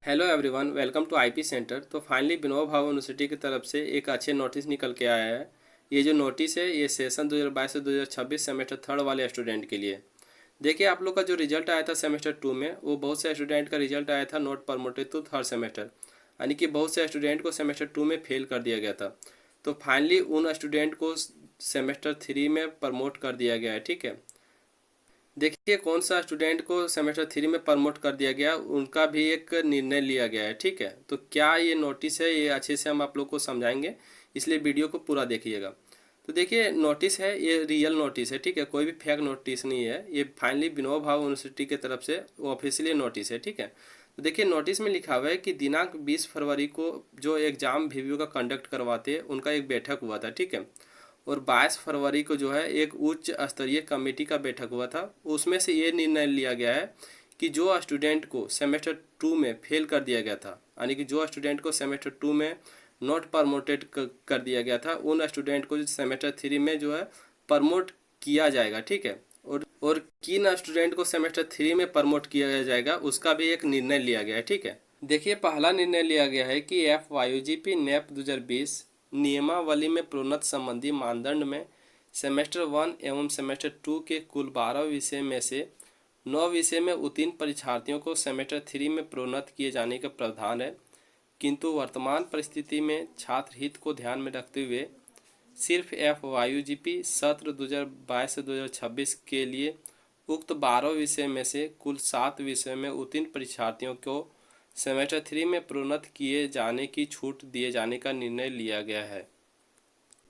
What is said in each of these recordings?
Hello everyone, welcome to IP centre. तो finally Vinoba Bhave university की तरफ से एक अच्छे नोटिस निकल के आया है। ये जो नोटिस है ये सेशन 2022 से 2026 सेमेस्टर थर्ड वाले स्टूडेंट के लिए। देखिए, आप लोग का जो रिजल्ट आया था सेमेस्टर टू में, वो बहुत से स्टूडेंट का रिजल्ट आया था not promoted to third semester, यानी कि बहुत से स्टूडेंट को सेमेस्टर टू में फेल कर दिया गया था। तो फाइनली उन स्टूडेंट को सेमेस्टर थ्री में प्रमोट कर दिया गया है। ठीक है, देखिए कौन सा स्टूडेंट को सेमेस्टर थ्री में प्रमोट कर दिया गया, उनका भी एक निर्णय लिया गया है। ठीक है, तो क्या ये नोटिस है, ये अच्छे से हम आप लोग को समझाएंगे, इसलिए वीडियो को पूरा देखिएगा। तो देखिए, नोटिस है, ये रियल नोटिस है। ठीक है, कोई भी फेक नोटिस नहीं है। ये फाइनली विनोबा भावे यूनिवर्सिटी की तरफ से ऑफिशियली नोटिस है। ठीक है, तो देखिए नोटिस में लिखा हुआ है कि दिनांक 20 फरवरी को जो एग्जाम वीवीओ का कंडक्ट करवाते हैं, उनका एक बैठक हुआ था। ठीक है, और 22 फरवरी को जो है एक उच्च स्तरीय कमेटी का बैठक हुआ था। उसमें से ये निर्णय लिया गया है कि जो स्टूडेंट को सेमेस्टर टू में फेल कर दिया गया था, यानी कि जो स्टूडेंट को सेमेस्टर टू में नॉट प्रमोटेड कर दिया गया था, उन स्टूडेंट को सेमेस्टर थ्री में जो है प्रमोट किया जाएगा। ठीक है, और किन स्टूडेंट को सेमेस्टर थ्री में प्रमोट किया जाएगा उसका भी एक निर्णय लिया गया है। ठीक है, देखिए पहला निर्णय लिया गया है कि FYUGP NEP 2020 नियमावली में प्रोन्नत संबंधी मानदंड में सेमेस्टर वन एवं सेमेस्टर टू के कुल 12 विषय में से 9 विषय में उत्तीर्ण परीक्षार्थियों को सेमेस्टर थ्री में प्रोन्नत किए जाने का प्रावधान है, किंतु वर्तमान परिस्थिति में छात्र हित को ध्यान में रखते हुए सिर्फ FYUGP सत्र 2022 से 2026 के लिए उक्त 12 विषय में से कुल 7 विषय में उत्तीर्ण परीक्षार्थियों को सेमेस्टर थ्री में प्रोन्नत किए जाने की छूट दिए जाने का निर्णय लिया गया है।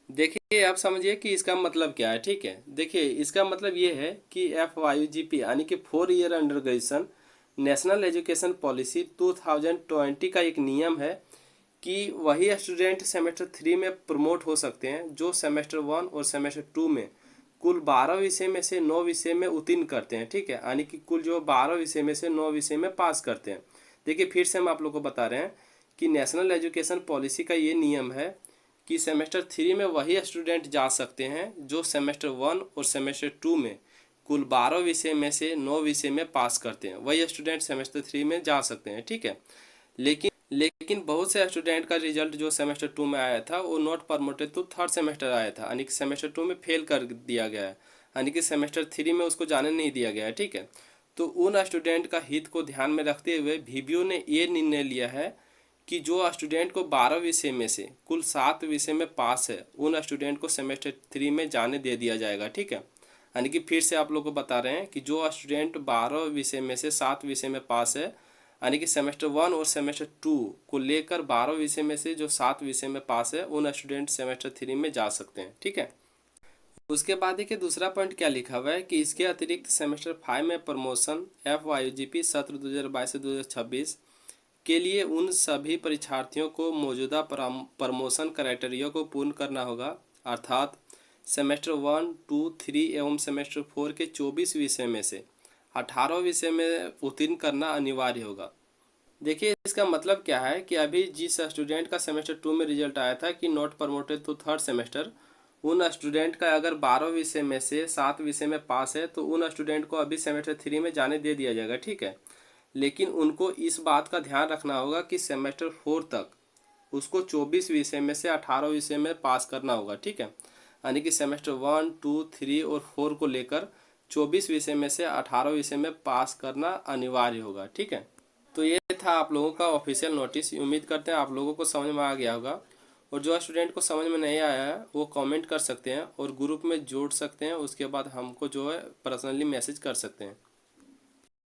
देखिए, आप समझिए कि इसका मतलब क्या है। ठीक है, देखिए इसका मतलब ये है कि FYUGP यानी कि 4 year under graduation national education policy 2020 का एक नियम है कि वही स्टूडेंट सेमेस्टर थ्री में प्रमोट हो सकते हैं जो सेमेस्टर वन और सेमेस्टर टू में कुल 12 विषय में से 9 विषय में उत्तीर्ण करते हैं। ठीक है, यानी कि कुल जो 12 विषय में से 9 विषय में पास करते हैं। देखिए फिर से हम आप लोग को बता रहे हैं कि नेशनल एजुकेशन पॉलिसी का ये नियम है कि सेमेस्टर थ्री में वही स्टूडेंट जा सकते हैं जो सेमेस्टर वन और सेमेस्टर टू में कुल 12 विषय में से 9 विषय में पास करते हैं, वही स्टूडेंट सेमेस्टर थ्री में जा सकते हैं। ठीक है, लेकिन बहुत से स्टूडेंट का रिजल्ट जो सेमेस्टर टू में आया था वो नॉट प्रमोटेड तो थर्ड सेमेस्टर आया था, यानी कि सेमेस्टर टू में फेल कर दिया गया है, यानी कि सेमेस्टर थ्री में उसको जाने नहीं दिया गया है। ठीक है, तो उन स्टूडेंट का हित को ध्यान में रखते हुए वीवीओ ने ये निर्णय लिया है कि जो स्टूडेंट को 12 विषय में से कुल 7 विषय में पास है, उन स्टूडेंट को सेमेस्टर थ्री में जाने दे दिया जाएगा। ठीक है, यानी कि फिर से आप लोग को बता रहे हैं कि जो स्टूडेंट 12 विषय में से 7 विषय में पास है, यानी कि सेमेस्टर वन और सेमेस्टर टू को लेकर 12 विषय में से जो 7 विषय में पास है, उन स्टूडेंट सेमेस्टर थ्री में जा सकते हैं। ठीक है, उसके बाद देखिए दूसरा पॉइंट क्या लिखा हुआ है कि इसके अतिरिक्त सेमेस्टर फाइव में प्रमोशन FYUGP सत्र 2022 से 2026 के लिए उन सभी परीक्षार्थियों को मौजूदा प्रमोशन क्राइटेरिया को पूर्ण करना होगा, अर्थात सेमेस्टर वन टू थ्री एवं सेमेस्टर फोर के 24 विषय में से 18 विषय में उत्तीर्ण करना अनिवार्य होगा। देखिए इसका मतलब क्या है कि अभी जिस स्टूडेंट का सेमेस्टर टू में रिजल्ट आया था कि not promoted to third semester, उन स्टूडेंट का अगर 12 विषय में से 7 विषय में पास है तो उन स्टूडेंट को अभी सेमेस्टर थ्री में जाने दे दिया जाएगा। ठीक है, लेकिन उनको इस बात का ध्यान रखना होगा कि सेमेस्टर फोर तक उसको 24 विषय में से 18 विषय में पास करना होगा। ठीक है, यानी कि सेमेस्टर वन टू थ्री और फोर को लेकर 24 विषय में से 18 विषय में पास करना अनिवार्य होगा। ठीक है, तो ये था आप लोगों का ऑफिशियल नोटिस। उम्मीद करते हैं आप लोगों को समझ में आ गया होगा, और जो स्टूडेंट को समझ में नहीं आया है वो कमेंट कर सकते हैं और ग्रुप में जोड़ सकते हैं। उसके बाद हमको जो है पर्सनली मैसेज कर सकते हैं।